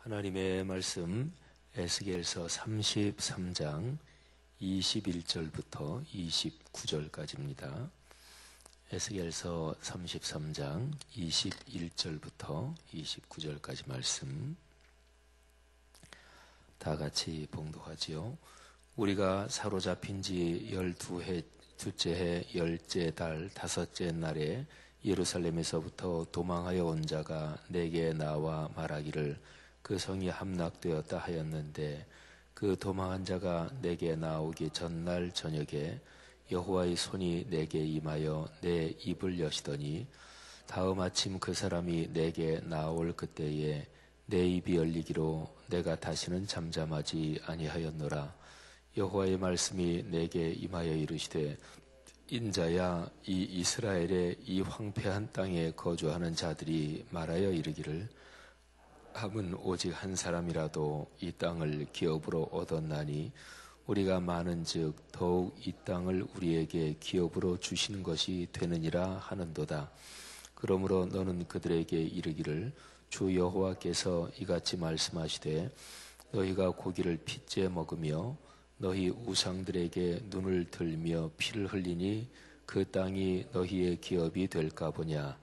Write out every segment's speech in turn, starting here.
하나님의 말씀 에스겔서 33장 21절부터 29절까지입니다. 에스겔서 33장 21절부터 29절까지 말씀 다 같이 봉독하지요. 우리가 사로잡힌 지 12째 해 10째 달 5째 날에 예루살렘에서부터 도망하여 온 자가 내게 나와 말하기를 그 성이 함락되었다 하였는데, 그 도망한 자가 내게 나오기 전날 저녁에 여호와의 손이 내게 임하여 내 입을 여시더니, 다음 아침 그 사람이 내게 나올 그때에 내 입이 열리기로 내가 다시는 잠잠하지 아니하였노라. 여호와의 말씀이 내게 임하여 이르시되, 인자야, 이 이스라엘의 이 황폐한 땅에 거주하는 자들이 말하여 이르기를, 함은 오직 한 사람이라도 이 땅을 기업으로 얻었나니 우리가 많은즉 더욱 이 땅을 우리에게 기업으로 주시는 것이 되느니라 하는도다. 그러므로 너는 그들에게 이르기를, 주 여호와께서 이같이 말씀하시되, 너희가 고기를 핏째 먹으며 너희 우상들에게 눈을 들며 피를 흘리니 그 땅이 너희의 기업이 될까 보냐.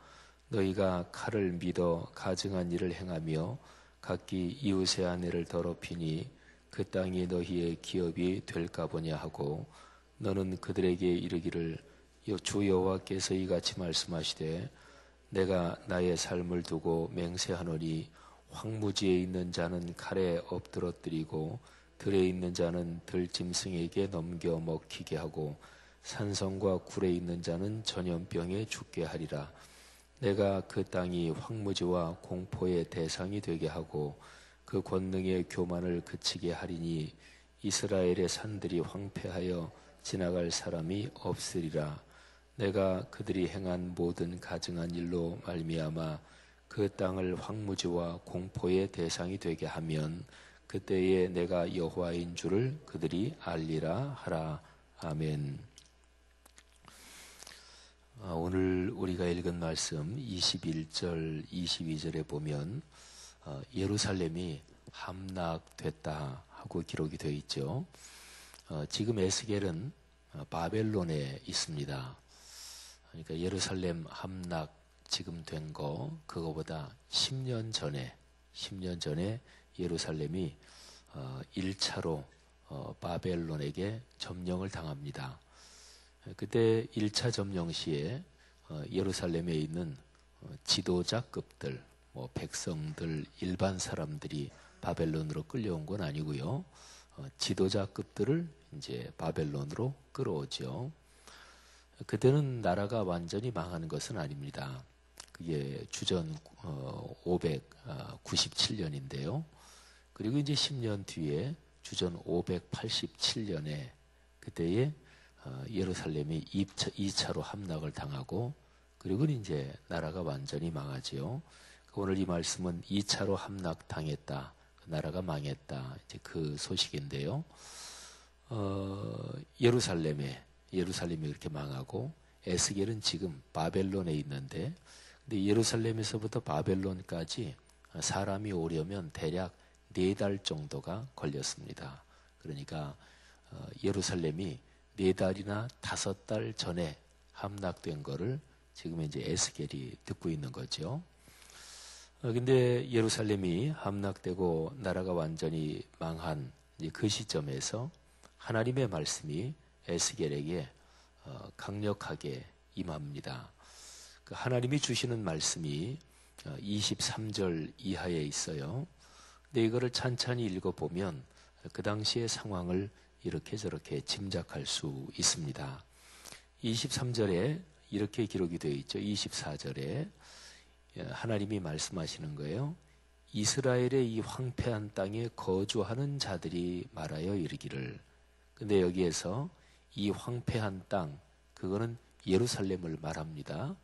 너희가 칼을 믿어 가증한 일을 행하며 각기 이웃의 아내를 더럽히니 그 땅이 너희의 기업이 될까 보냐 하고, 너는 그들에게 이르기를, 주 여호와께서 이같이 말씀하시되, 내가 나의 삶을 두고 맹세하노니 황무지에 있는 자는 칼에 엎드러뜨리고 들에 있는 자는 들짐승에게 넘겨 먹히게 하고 산성과 굴에 있는 자는 전염병에 죽게 하리라. 내가 그 땅이 황무지와 공포의 대상이 되게 하고 그 권능의 교만을 그치게 하리니 이스라엘의 산들이 황폐하여 지나갈 사람이 없으리라. 내가 그들이 행한 모든 가증한 일로 말미암아 그 땅을 황무지와 공포의 대상이 되게 하면 그때에 내가 여호와인 줄을 그들이 알리라 하라. 아멘. 오늘 우리가 읽은 말씀 21절, 22절에 보면 예루살렘이 함락됐다 하고 기록이 되어 있죠. 지금 에스겔은 바벨론에 있습니다. 그러니까 예루살렘 함락 지금 된 거, 그거보다 10년 전에 예루살렘이 1차로 바벨론에게 점령을 당합니다. 그때 1차 점령 시에 예루살렘에 있는 지도자급들, 백성들, 일반 사람들이 바벨론으로 끌려온 건 아니고요. 지도자급들을 이제 바벨론으로 끌어오죠. 그때는 나라가 완전히 망하는 것은 아닙니다. 그게 주전 597년인데요. 그리고 이제 10년 뒤에 주전 587년에 그때에 예루살렘이 2차로 함락을 당하고, 그리고 이제 나라가 완전히 망하지요. 오늘 이 말씀은 2차로 함락 당했다, 나라가 망했다, 이제 그 소식인데요. 예루살렘이 그렇게 망하고 에스겔은 지금 바벨론에 있는데, 근데 예루살렘에서부터 바벨론까지 사람이 오려면 대략 4달 정도가 걸렸습니다. 그러니까 예루살렘이 4달이나 5달 전에 함락된 거를 지금 이제 에스겔이 듣고 있는 거죠. 근데 예루살렘이 함락되고 나라가 완전히 망한 그 시점에서 하나님의 말씀이 에스겔에게 강력하게 임합니다. 그 하나님이 주시는 말씀이 23절 이하에 있어요. 근데 이거를 찬찬히 읽어보면 그 당시의 상황을 이렇게 저렇게 짐작할 수 있습니다. 23절에 이렇게 기록이 되어 있죠. 24절에 하나님이 말씀하시는 거예요. 이스라엘의 이 황폐한 땅에 거주하는 자들이 말하여 이르기를. 근데 여기에서 이 황폐한 땅, 그거는 예루살렘을 말합니다.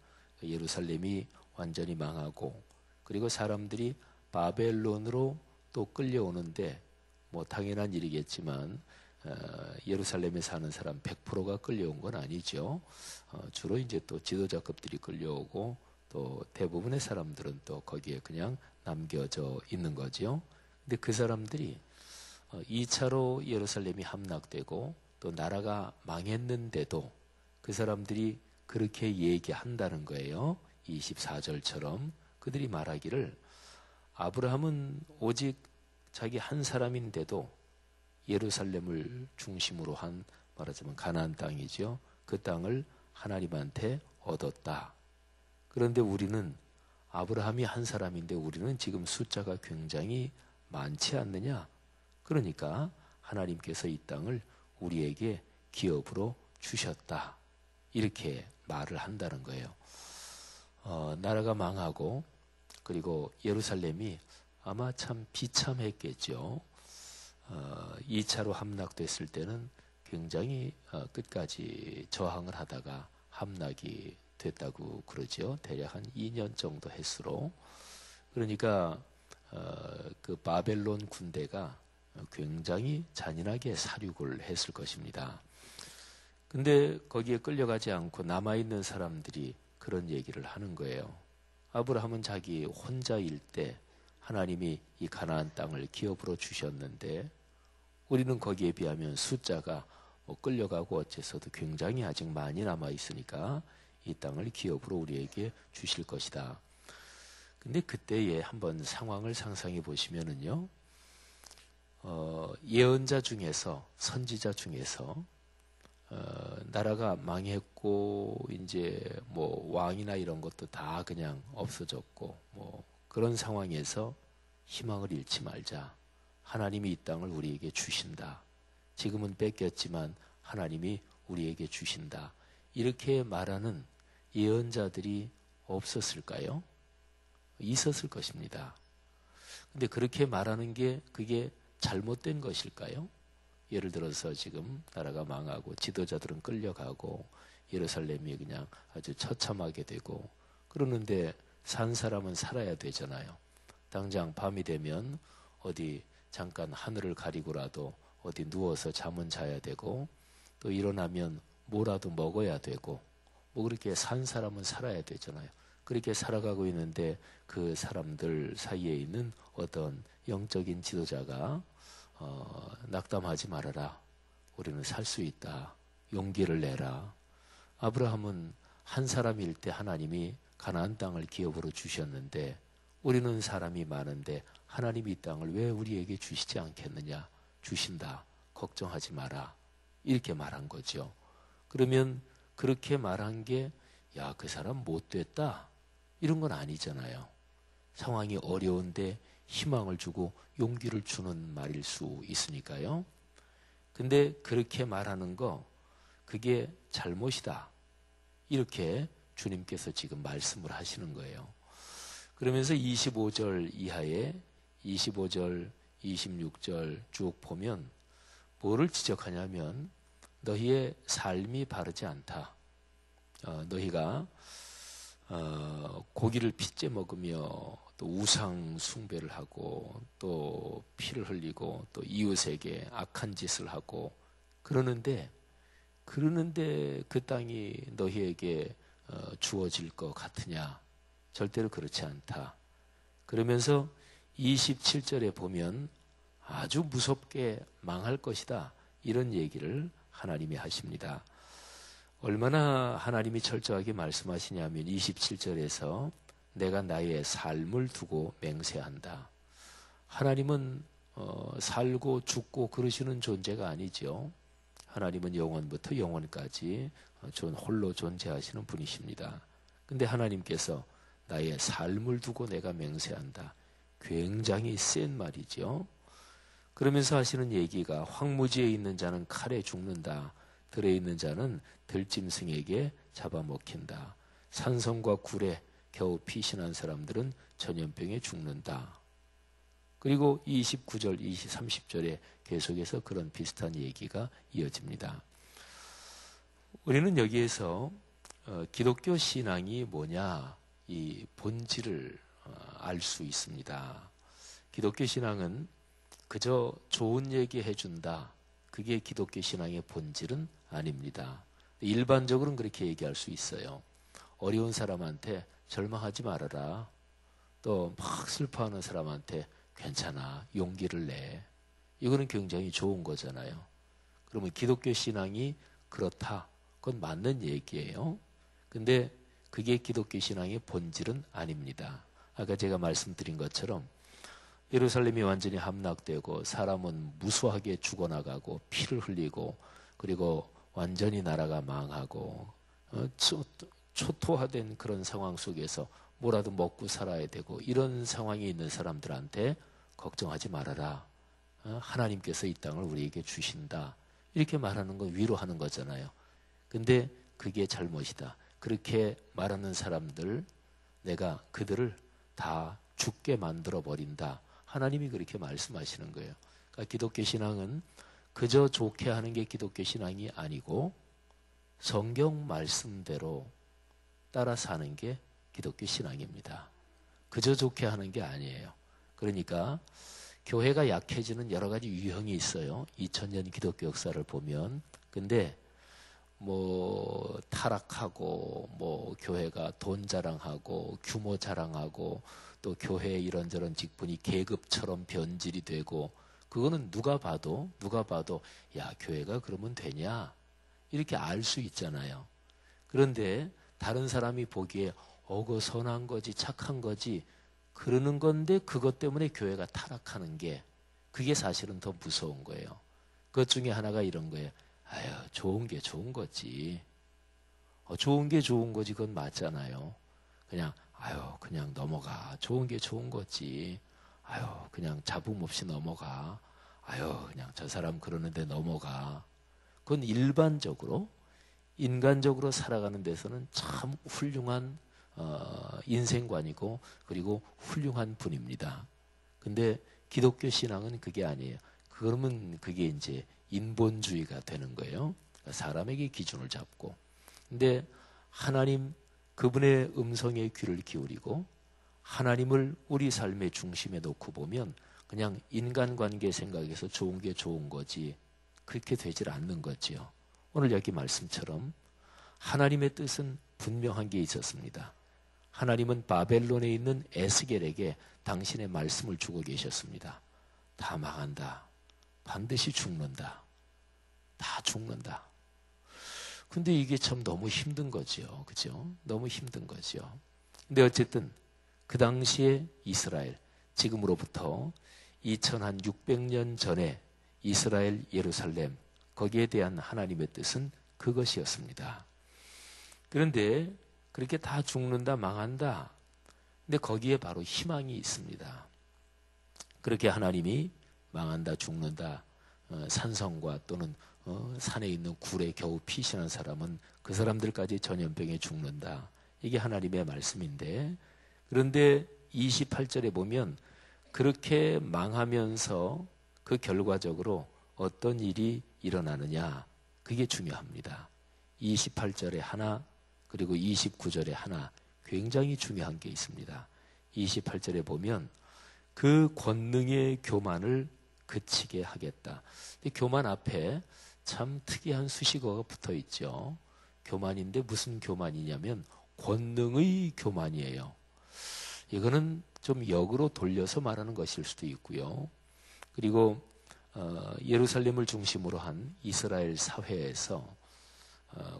예루살렘이 완전히 망하고, 그리고 사람들이 바벨론으로 또 끌려오는데, 당연한 일이겠지만 예루살렘에 사는 사람 100%가 끌려온 건 아니죠. 주로 이제 또 지도자급들이 끌려오고, 또 대부분의 사람들은 또 거기에 그냥 남겨져 있는 거죠. 근데 그 사람들이 2차로 예루살렘이 함락되고 또 나라가 망했는데도 그 사람들이 그렇게 얘기한다는 거예요. 24절처럼 그들이 말하기를 아브라함은 오직 자기 한 사람인데도 예루살렘을 중심으로 한 말하자면 가나안 땅이죠. 그 땅을 하나님한테 얻었다. 그런데 우리는 아브라함이 한 사람인데 우리는 지금 숫자가 굉장히 많지 않느냐? 그러니까 하나님께서 이 땅을 우리에게 기업으로 주셨다. 이렇게 말을 한다는 거예요. 나라가 망하고 그리고 예루살렘이 아마 참 비참했겠죠. 2차로 함락됐을 때는 굉장히 끝까지 저항을 하다가 함락이 됐다고 그러죠. 대략 한 2년 정도 했으로. 그러니까 그 바벨론 군대가 굉장히 잔인하게 살육을 했을 것입니다. 근데 거기에 끌려가지 않고 남아있는 사람들이 그런 얘기를 하는 거예요. 아브라함은 자기 혼자일 때 하나님이 이 가나안 땅을 기업으로 주셨는데 우리는 거기에 비하면 숫자가 끌려가고 어째서도 굉장히 아직 많이 남아있으니까 이 땅을 기업으로 우리에게 주실 것이다. 근데 그때에 한번 상황을 상상해 보시면은요, 예언자 중에서, 선지자 중에서, 나라가 망했고, 이제 뭐 왕이나 이런 것도 다 그냥 없어졌고, 뭐 그런 상황에서 희망을 잃지 말자. 하나님이 이 땅을 우리에게 주신다. 지금은 뺏겼지만 하나님이 우리에게 주신다. 이렇게 말하는 예언자들이 없었을까요? 있었을 것입니다. 근데 그렇게 말하는 게 그게 잘못된 것일까요? 예를 들어서 지금 나라가 망하고 지도자들은 끌려가고 예루살렘이 그냥 아주 처참하게 되고 그러는데 산 사람은 살아야 되잖아요. 당장 밤이 되면 어디 잠깐 하늘을 가리고라도 어디 누워서 잠은 자야 되고 또 일어나면 뭐라도 먹어야 되고 뭐 그렇게 산 사람은 살아야 되잖아요. 그렇게 살아가고 있는데 그 사람들 사이에 있는 어떤 영적인 지도자가 낙담하지 말아라. 우리는 살 수 있다. 용기를 내라. 아브라함은 한 사람일 때 하나님이 가나안 땅을 기업으로 주셨는데 우리는 사람이 많은데 하나님이 이 땅을 왜 우리에게 주시지 않겠느냐? 주신다. 걱정하지 마라. 이렇게 말한 거죠. 그러면 그렇게 말한 게 야, 그 사람 못됐다. 이런 건 아니잖아요. 상황이 어려운데 희망을 주고 용기를 주는 말일 수 있으니까요. 근데 그렇게 말하는 거 그게 잘못이다. 이렇게 주님께서 지금 말씀을 하시는 거예요. 그러면서 25절 이하에 25절, 26절 쭉 보면 뭐를 지적하냐면 너희의 삶이 바르지 않다. 너희가 고기를 핏째 먹으며 또 우상 숭배를 하고 또 피를 흘리고 또 이웃에게 악한 짓을 하고 그러는데 그 땅이 너희에게 주어질 것 같으냐? 절대로 그렇지 않다. 그러면서 27절에 보면 아주 무섭게 망할 것이다. 이런 얘기를 하나님이 하십니다. 얼마나 하나님이 철저하게 말씀하시냐면 27절에서 내가 나의 삶을 두고 맹세한다. 하나님은 살고 죽고 그러시는 존재가 아니죠. 하나님은 영원부터 영원까지 홀로 존재하시는 분이십니다. 근데 하나님께서 나의 삶을 두고 내가 맹세한다. 굉장히 센 말이죠. 그러면서 하시는 얘기가 황무지에 있는 자는 칼에 죽는다. 들에 있는 자는 들짐승에게 잡아먹힌다. 산성과 굴에 겨우 피신한 사람들은 전염병에 죽는다. 그리고 29절, 30절에 계속해서 그런 비슷한 얘기가 이어집니다. 우리는 여기에서 기독교 신앙이 뭐냐 이 본질을 알 수 있습니다. 기독교 신앙은 그저 좋은 얘기 해준다. 그게 기독교 신앙의 본질은 아닙니다. 일반적으로는 그렇게 얘기할 수 있어요. 어려운 사람한테 절망하지 말아라. 또 막 슬퍼하는 사람한테 괜찮아. 용기를 내. 이거는 굉장히 좋은 거잖아요. 그러면 기독교 신앙이 그렇다. 그건 맞는 얘기예요. 근데 그게 기독교 신앙의 본질은 아닙니다. 아까 제가 말씀드린 것처럼 예루살렘이 완전히 함락되고 사람은 무수하게 죽어나가고 피를 흘리고 그리고 완전히 나라가 망하고 초토화된 그런 상황 속에서 뭐라도 먹고 살아야 되고 이런 상황이 있는 사람들한테 걱정하지 말아라. 하나님께서 이 땅을 우리에게 주신다. 이렇게 말하는 건 위로하는 거잖아요. 근데 그게 잘못이다. 그렇게 말하는 사람들 내가 그들을 다 죽게 만들어 버린다. 하나님이 그렇게 말씀하시는 거예요. 그러니까 기독교 신앙은 그저 좋게 하는 게 기독교 신앙이 아니고 성경 말씀대로 따라 사는 게 기독교 신앙입니다. 그저 좋게 하는 게 아니에요. 그러니까 교회가 약해지는 여러 가지 유형이 있어요. 2000년 기독교 역사를 보면. 근데 뭐 타락하고 뭐 교회가 돈 자랑하고 규모 자랑하고 또 교회의 이런저런 직분이 계급처럼 변질이 되고 그거는 누가 봐도 야 교회가 그러면 되냐 이렇게 알 수 있잖아요. 그런데 다른 사람이 보기에 그거 선한 거지 착한 거지 그러는 건데 그것 때문에 교회가 타락하는 게 그게 사실은 더 무서운 거예요. 그것 중에 하나가 이런 거예요. 아유 좋은 게 좋은 거지. 좋은 게 좋은 거지 그건 맞잖아요. 그냥 그냥 넘어가. 좋은 게 좋은 거지. 그냥 잡음 없이 넘어가. 그냥 저 사람 그러는데 넘어가. 그건 일반적으로 인간적으로 살아가는 데서는 참 훌륭한 인생관이고 그리고 훌륭한 분입니다. 근데 기독교 신앙은 그게 아니에요. 그러면 그게 이제 인본주의가 되는 거예요. 사람에게 기준을 잡고. 근데 하나님 그분의 음성에 귀를 기울이고 하나님을 우리 삶의 중심에 놓고 보면 그냥 인간관계 생각에서 좋은 게 좋은 거지 그렇게 되질 않는 거지요. 오늘 여기 말씀처럼 하나님의 뜻은 분명한 게 있었습니다. 하나님은 바벨론에 있는 에스겔에게 당신의 말씀을 주고 계셨습니다. 다 망한다. 반드시 죽는다. 다 죽는다. 근데 이게 참 너무 힘든 거죠. 그죠? 너무 힘든 거죠. 근데 어쨌든 그 당시에 이스라엘, 지금으로부터 2600년 전에 이스라엘 예루살렘, 거기에 대한 하나님의 뜻은 그것이었습니다. 그런데 그렇게 다 죽는다, 망한다. 근데 거기에 바로 희망이 있습니다. 그렇게 하나님이 망한다, 죽는다, 산성과 또는 산에 있는 굴에 겨우 피신한 사람은 그 사람들까지 전염병에 죽는다. 이게 하나님의 말씀인데 그런데 28절에 보면 그렇게 망하면서 그 결과적으로 어떤 일이 일어나느냐 그게 중요합니다. 28절에 하나 그리고 29절에 하나 굉장히 중요한 게 있습니다. 28절에 보면 그 권능의 교만을 그치게 하겠다. 근데 교만 앞에 참 특이한 수식어가 붙어 있죠. 교만인데 무슨 교만이냐면 권능의 교만이에요. 이거는 좀 역으로 돌려서 말하는 것일 수도 있고요. 그리고 예루살렘을 중심으로 한 이스라엘 사회에서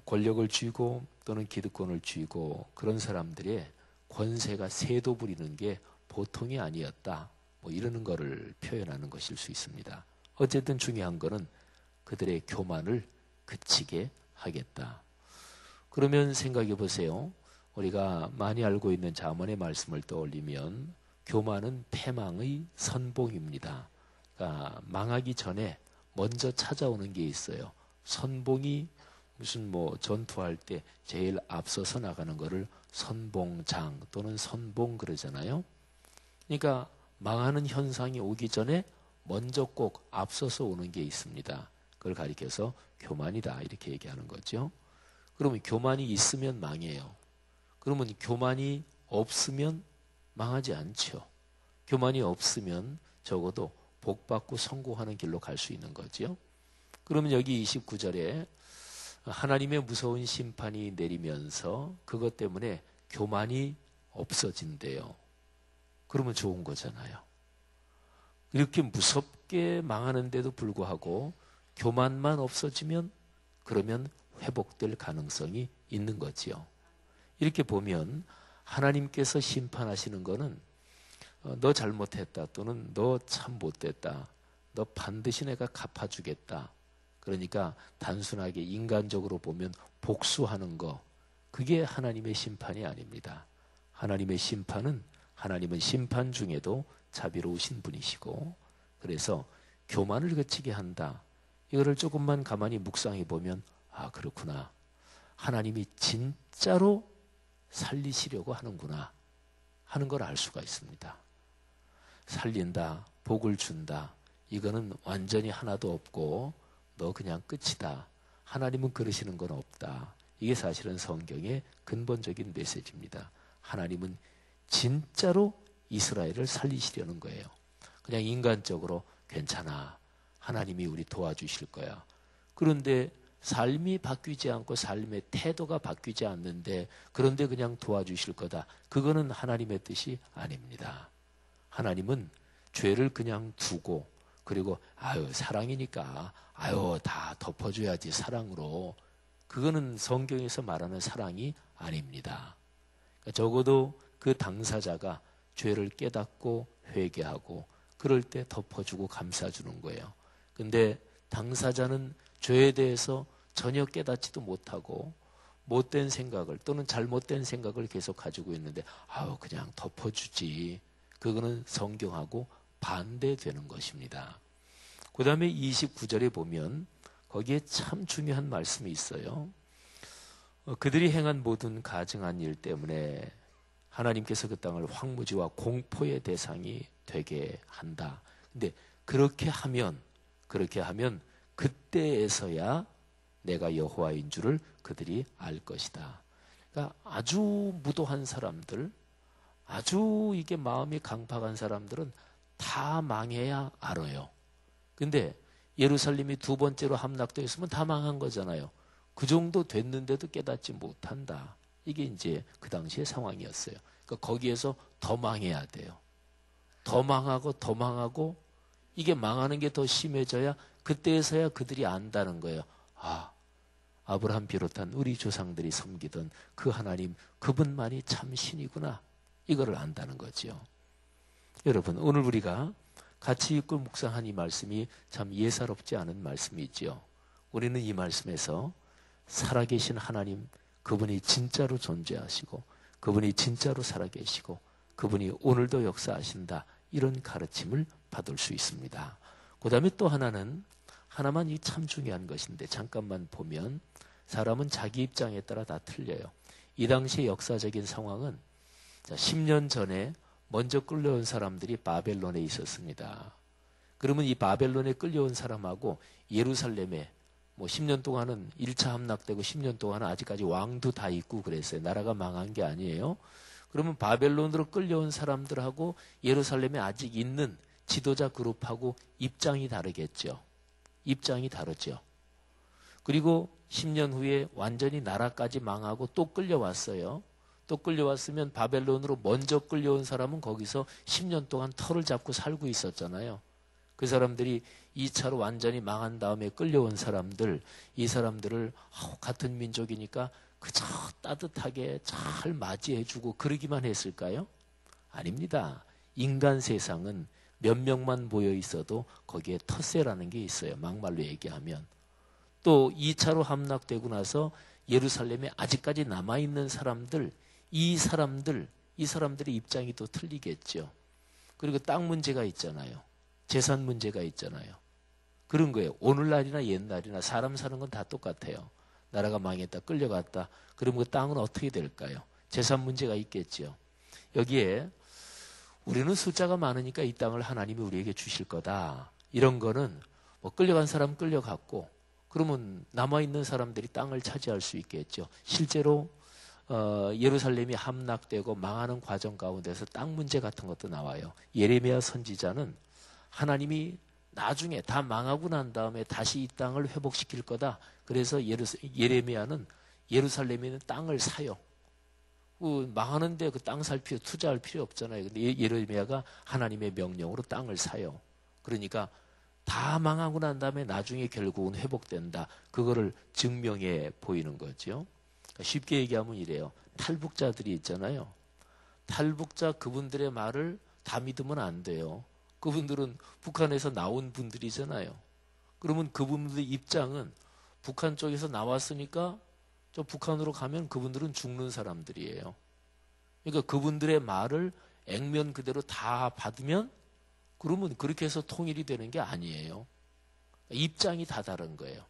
권력을 쥐고 또는 기득권을 쥐고 그런 사람들의 권세가 새도 부리는 게 보통이 아니었다. 뭐 이러는 거를 표현하는 것일 수 있습니다. 어쨌든 중요한 거는 그들의 교만을 그치게 하겠다. 그러면 생각해 보세요. 우리가 많이 알고 있는 잠언의 말씀을 떠올리면 교만은 패망의 선봉입니다. 그러니까 망하기 전에 먼저 찾아오는 게 있어요. 선봉이 무슨 뭐 전투할 때 제일 앞서서 나가는 거를 선봉장 또는 선봉 그러잖아요. 그러니까 망하는 현상이 오기 전에 먼저 꼭 앞서서 오는 게 있습니다. 그걸 가리켜서 교만이다 이렇게 얘기하는 거죠. 그러면 교만이 있으면 망해요. 그러면 교만이 없으면 망하지 않죠. 교만이 없으면 적어도 복받고 성공하는 길로 갈 수 있는 거죠. 그러면 여기 29절에 하나님의 무서운 심판이 내리면서 그것 때문에 교만이 없어진대요. 그러면 좋은 거잖아요. 이렇게 무섭게 망하는데도 불구하고 교만만 없어지면 그러면 회복될 가능성이 있는 거지요. 이렇게 보면 하나님께서 심판하시는 거는 너 잘못했다 또는 너 참 못됐다. 너 반드시 내가 갚아주겠다. 그러니까 단순하게 인간적으로 보면 복수하는 거, 그게 하나님의 심판이 아닙니다. 하나님의 심판은 하나님은 심판 중에도 자비로우신 분이시고, 그래서 교만을 그치게 한다. 이거를 조금만 가만히 묵상해 보면 아, 그렇구나. 하나님이 진짜로 살리시려고 하는구나 하는 걸 알 수가 있습니다. 살린다, 복을 준다. 이거는 완전히 하나도 없고 너 그냥 끝이다. 하나님은 그러시는 건 없다. 이게 사실은 성경의 근본적인 메시지입니다. 하나님은 진짜로 이스라엘을 살리시려는 거예요. 그냥 인간적으로 괜찮아. 하나님이 우리 도와주실 거야. 그런데 삶이 바뀌지 않고 삶의 태도가 바뀌지 않는데 그런데 그냥 도와주실 거다. 그거는 하나님의 뜻이 아닙니다. 하나님은 죄를 그냥 두고 그리고 아유 사랑이니까 아유 다 덮어줘야지 사랑으로. 그거는 성경에서 말하는 사랑이 아닙니다. 그러니까 적어도 그 당사자가 죄를 깨닫고 회개하고 그럴 때 덮어주고 감싸주는 거예요. 근데 당사자는 죄에 대해서 전혀 깨닫지도 못하고 못된 생각을 또는 잘못된 생각을 계속 가지고 있는데 아우 그냥 덮어주지. 그거는 성경하고 반대되는 것입니다. 그 다음에 29절에 보면 거기에 참 중요한 말씀이 있어요. 그들이 행한 모든 가증한 일 때문에 하나님께서 그 땅을 황무지와 공포의 대상이 되게 한다. 근데 그렇게 하면 그때에서야 내가 여호와인 줄을 그들이 알 것이다. 그러니까 아주 무도한 사람들, 아주 이게 마음이 강팍한 사람들은 다 망해야 알아요. 근데 예루살렘이 두 번째로 함락되어 있으면 다 망한 거잖아요. 그 정도 됐는데도 깨닫지 못한다. 이게 이제 그 당시의 상황이었어요. 그러니까 거기에서 더 망해야 돼요. 더 망하고 이게 망하는 게 더 심해져야 그때에서야 그들이 안다는 거예요. 아, 아브라함 비롯한 우리 조상들이 섬기던 그 하나님, 그분만이 참 신이구나. 이거를 안다는 거죠. 여러분, 오늘 우리가 같이 읽고 묵상한 이 말씀이 참 예사롭지 않은 말씀이지요. 우리는 이 말씀에서 살아계신 하나님, 그분이 진짜로 존재하시고 그분이 진짜로 살아계시고 그분이 오늘도 역사하신다. 이런 가르침을 받을 수 있습니다. 그 다음에 또 하나만 이 참 중요한 것인데 잠깐만 보면 사람은 자기 입장에 따라 다 틀려요. 이 당시의 역사적인 상황은 10년 전에 먼저 끌려온 사람들이 바벨론에 있었습니다. 그러면 이 바벨론에 끌려온 사람하고 예루살렘에 10년 동안은 1차 함락되고 10년 동안은 아직까지 왕도 다 있고 그랬어요. 나라가 망한 게 아니에요. 그러면 바벨론으로 끌려온 사람들하고 예루살렘에 아직 있는 지도자 그룹하고 입장이 다르겠죠. 입장이 다르죠. 그리고 10년 후에 완전히 나라까지 망하고 또 끌려왔어요. 또 끌려왔으면 바벨론으로 먼저 끌려온 사람은 거기서 10년 동안 터를 잡고 살고 있었잖아요. 그 사람들이 2차로 완전히 망한 다음에 끌려온 사람들, 이 사람들을 같은 민족이니까 그저 따뜻하게 잘 맞이해주고 그러기만 했을까요? 아닙니다. 인간 세상은 몇 명만 모여 있어도 거기에 텃세라는 게 있어요. 막말로 얘기하면. 또 2차로 함락되고 나서 예루살렘에 아직까지 남아있는 사람들, 이 사람들의 입장이 또 틀리겠죠. 그리고 땅 문제가 있잖아요. 재산 문제가 있잖아요. 그런 거예요. 오늘날이나 옛날이나 사람 사는 건 다 똑같아요. 나라가 망했다, 끌려갔다. 그러면 그 땅은 어떻게 될까요? 재산 문제가 있겠죠. 여기에 우리는 숫자가 많으니까 이 땅을 하나님이 우리에게 주실 거다. 이런 거는 끌려간 사람 끌려갔고 그러면 남아있는 사람들이 땅을 차지할 수 있겠죠. 실제로 예루살렘이 함락되고 망하는 과정 가운데서 땅 문제 같은 것도 나와요. 예레미야 선지자는 하나님이 나중에 다 망하고 난 다음에 다시 이 땅을 회복시킬 거다. 그래서 예레미야는 예루살렘에 있는 땅을 사요. 망하는데 그 땅 살 투자할 필요 없잖아요. 근데 예레미야가 하나님의 명령으로 땅을 사요. 그러니까 다 망하고 난 다음에 나중에 결국은 회복된다. 그거를 증명해 보이는 거죠. 쉽게 얘기하면 이래요. 탈북자들이 있잖아요. 탈북자 그분들의 말을 다 믿으면 안 돼요. 그분들은 북한에서 나온 분들이잖아요. 그러면 그분들의 입장은 북한 쪽에서 나왔으니까 저 북한으로 가면 그분들은 죽는 사람들이에요. 그러니까 그분들의 말을 액면 그대로 다 받으면 그러면 그렇게 해서 통일이 되는 게 아니에요. 입장이 다 다른 거예요.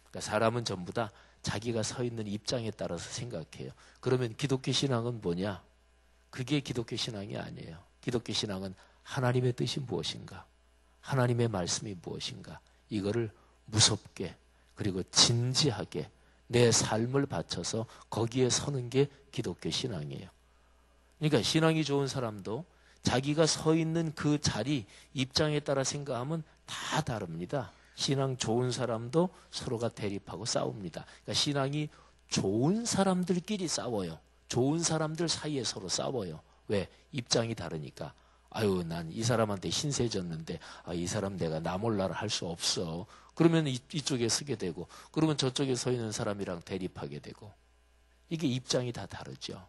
그러니까 사람은 전부 다 자기가 서 있는 입장에 따라서 생각해요. 그러면 기독교 신앙은 뭐냐? 그게 기독교 신앙이 아니에요. 기독교 신앙은 하나님의 뜻이 무엇인가? 하나님의 말씀이 무엇인가? 이거를 무섭게 그리고 진지하게 내 삶을 바쳐서 거기에 서는 게 기독교 신앙이에요. 그러니까 신앙이 좋은 사람도 자기가 서 있는 그 자리, 입장에 따라 생각하면 다 다릅니다. 신앙 좋은 사람도 서로가 대립하고 싸웁니다. 그러니까 신앙이 좋은 사람들끼리 싸워요. 좋은 사람들 사이에 서로 싸워요. 왜? 입장이 다르니까. 아유, 난 이 사람한테 신세 졌는데 이 사람 내가 나 몰라라 할 수 없어. 그러면 이쪽에 서게 되고 그러면 저쪽에 서 있는 사람이랑 대립하게 되고 이게 입장이 다 다르죠.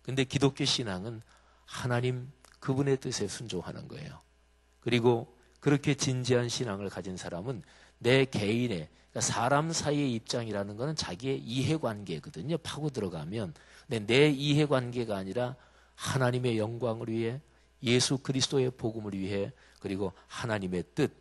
근데 기독교 신앙은 하나님 그분의 뜻에 순종하는 거예요. 그리고 그렇게 진지한 신앙을 가진 사람은 내 개인의 그러니까 사람 사이의 입장이라는 것은 자기의 이해관계거든요. 파고 들어가면 근데 내 이해관계가 아니라 하나님의 영광을 위해 예수 그리스도의 복음을 위해 그리고 하나님의 뜻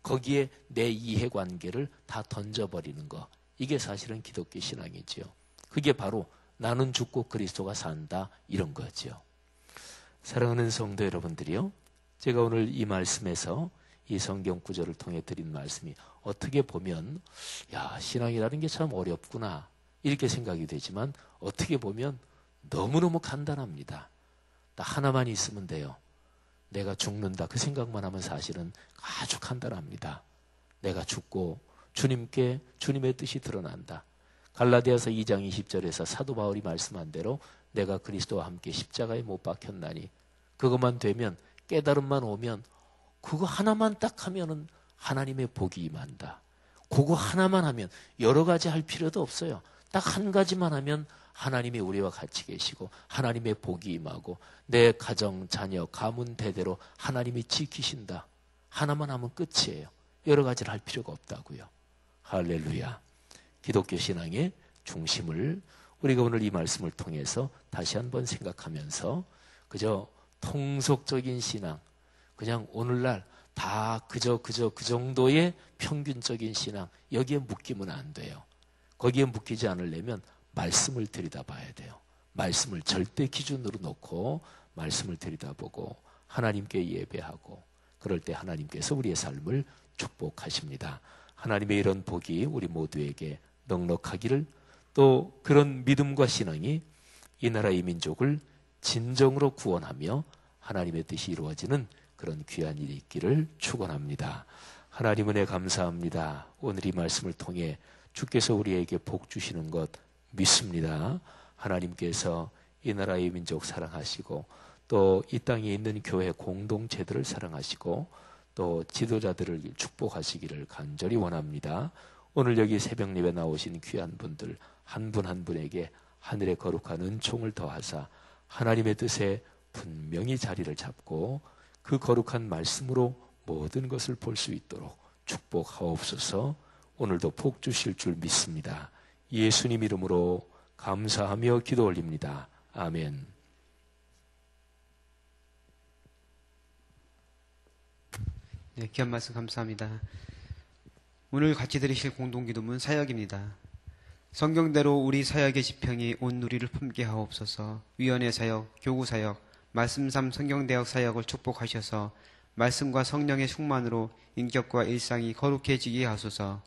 거기에 내 이해관계를 다 던져버리는 거 이게 사실은 기독교 신앙이지요. 그게 바로 나는 죽고 그리스도가 산다 이런 거죠. 사랑하는 성도 여러분들이요. 제가 오늘 이 말씀에서 이 성경 구절을 통해 드린 말씀이 어떻게 보면 야 신앙이라는 게 참 어렵구나 이렇게 생각이 되지만 어떻게 보면 너무너무 간단합니다. 딱 하나만 있으면 돼요. 내가 죽는다 그 생각만 하면 사실은 아주 간단합니다. 내가 죽고 주님께 주님의 뜻이 드러난다. 갈라디아서 2장 20절에서 사도 바울이 말씀한 대로 내가 그리스도와 함께 십자가에 못 박혔나니 그것만 되면 깨달음만 오면 그거 하나만 딱 하면은 하나님의 복이 임한다. 그거 하나만 하면 여러 가지 할 필요도 없어요. 딱 한 가지만 하면 하나님이 우리와 같이 계시고 하나님의 복이 임하고 내 가정, 자녀, 가문 대대로 하나님이 지키신다. 하나만 하면 끝이에요. 여러 가지를 할 필요가 없다고요. 할렐루야. 기독교 신앙의 중심을 우리가 오늘 이 말씀을 통해서 다시 한번 생각하면서 그저 통속적인 신앙, 그냥 오늘날 다 그저 그 정도의 평균적인 신앙 여기에 묶이면 안 돼요. 거기에 묶이지 않으려면 말씀을 들여다봐야 돼요. 말씀을 절대 기준으로 놓고 말씀을 들여다보고 하나님께 예배하고 그럴 때 하나님께서 우리의 삶을 축복하십니다. 하나님의 이런 복이 우리 모두에게 넉넉하기를 또 그런 믿음과 신앙이 이 나라의 민족을 진정으로 구원하며 하나님의 뜻이 이루어지는 그런 귀한 일이 있기를 축원합니다. 하나님 은혜 감사합니다. 오늘 이 말씀을 통해 주께서 우리에게 복 주시는 것 믿습니다. 하나님께서 이 나라의 민족 사랑하시고 또 이 땅에 있는 교회 공동체들을 사랑하시고 또 지도자들을 축복하시기를 간절히 원합니다. 오늘 여기 새벽 예배 나오신 귀한 분들 한 분 한 분에게 하늘의 거룩한 은총을 더하사 하나님의 뜻에 분명히 자리를 잡고 그 거룩한 말씀으로 모든 것을 볼 수 있도록 축복하옵소서. 오늘도 복 주실 줄 믿습니다. 예수님 이름으로 감사하며 기도 올립니다. 아멘. 네, 귀한 말씀 감사합니다. 오늘 같이 들으실 공동기도문 사역입니다. 성경대로 우리 사역의 지평이 온 누리를 품게 하옵소서. 위원회 사역, 교구 사역, 말씀삼 성경대학 사역을 축복하셔서 말씀과 성령의 충만으로 인격과 일상이 거룩해지게 하소서.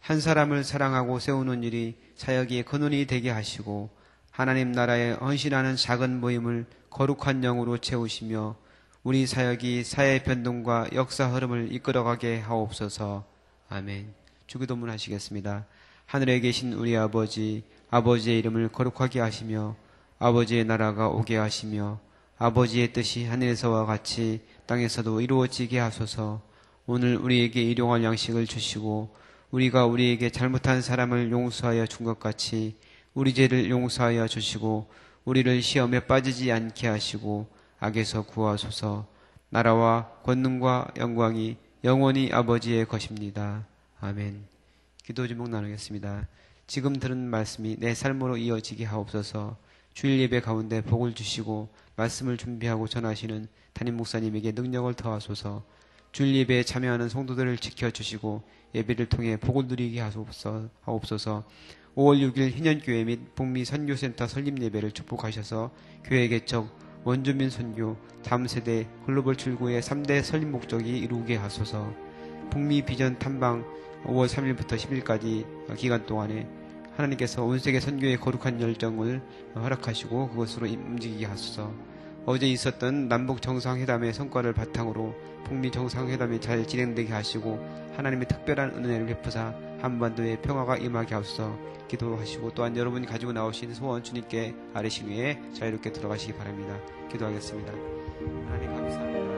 한 사람을 사랑하고 세우는 일이 사역의 근원이 되게 하시고 하나님 나라에 헌신하는 작은 모임을 거룩한 영으로 채우시며 우리 사역이 사회 변동과 역사 흐름을 이끌어가게 하옵소서. 아멘. 주기도문 하시겠습니다. 하늘에 계신 우리 아버지, 아버지의 이름을 거룩하게 하시며 아버지의 나라가 오게 하시며 아버지의 뜻이 하늘에서와 같이 땅에서도 이루어지게 하소서. 오늘 우리에게 일용할 양식을 주시고 우리가 우리에게 잘못한 사람을 용서하여 준 것 같이 우리 죄를 용서하여 주시고 우리를 시험에 빠지지 않게 하시고 악에서 구하소서. 나라와 권능과 영광이 영원히 아버지의 것입니다. 아멘. 기도 제목 나누겠습니다. 지금 들은 말씀이 내 삶으로 이어지게 하옵소서. 주일 예배 가운데 복을 주시고 말씀을 준비하고 전하시는 담임 목사님에게 능력을 더하소서. 주일 예배에 참여하는 성도들을 지켜주시고 예배를 통해 복을 누리게 하옵소서. 5월 6일 희년교회 및 북미 선교센터 설립 예배를 축복하셔서 교회 개척, 원주민 선교, 다음 세대 글로벌 출구의 3대 설립 목적이 이루게 하소서. 북미 비전 탐방 5월 3일부터 10일까지 기간 동안에 하나님께서 온 세계 선교의 거룩한 열정을 허락하시고 그것으로 움직이게 하소서. 어제 있었던 남북 정상회담의 성과를 바탕으로 북미 정상회담이 잘 진행되게 하시고 하나님의 특별한 은혜를 베푸사 한반도에 평화가 임하게 하소서. 기도하시고 또한 여러분이 가지고 나오신 소원 주님께 아뢰신 후에 자유롭게 들어가시기 바랍니다. 기도하겠습니다. 하나님 감사합니다.